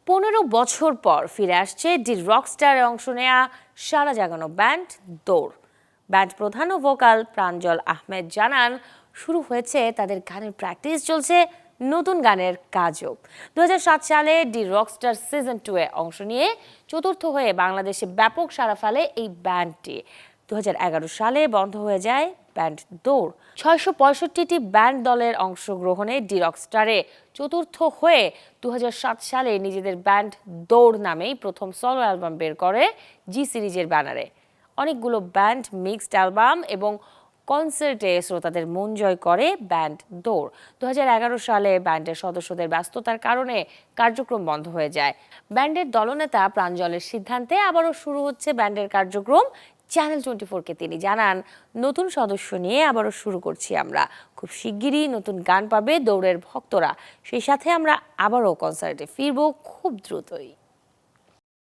15 বছর পর ফিরে আসছে ডি রকস্টারে অংশ নেয়া সারা জাগানো ব্যান্ড দৌড়। ব্যান্ড প্রধান ও ভোকাল প্রাঞ্জল আহমেদ জানান, শুরু হয়েছে তাদের গানের প্র্যাকটিস, চলছে নতুন গানের কাজও। 2007 সালে ডি রকস্টার সিজন 2 এ অংশ নিয়ে চতুর্থ হয়ে বাংলাদেশে ব্যাপক সাড়া ফেলে এই ব্যান্ডটি। 2011 সালে বন্ধ হয়ে যায় ব্যান্ড দৌড়। 665টি ব্যান্ড দলের অংশগ্রহণে ডি রকস্টারে চতুর্থ হয়ে 2007 সালে নিজেদের ব্যান্ড দৌড় নামেই প্রথম সলো অ্যালবাম বের করে জি সিরিজের ব্যানারে। অনেকগুলো ব্যান্ড মিক্সড অ্যালবাম এবং কনসার্টে শ্রোতাদের মন জয় করে ব্যান্ড দৌড়। 2011 সালে ব্যান্ডের সদস্যদের ব্যস্ততার কারণে কার্যক্রম বন্ধ হয়ে যায়। ব্যান্ডের দলনেতা প্রাঞ্জলের সিদ্ধান্তে আবারও শুরু হচ্ছে ব্যান্ডের কার্যক্রম। চ্যানেল 24-কে তিনি জানান, নতুন সদস্য নিয়ে আবারও শুরু করছি আমরা। খুব শিগগিরই নতুন গান পাবে দৌড়ের ভক্তরা। সেই সাথে আমরা আবারও কনসার্টে ফিরবো খুব দ্রুতই।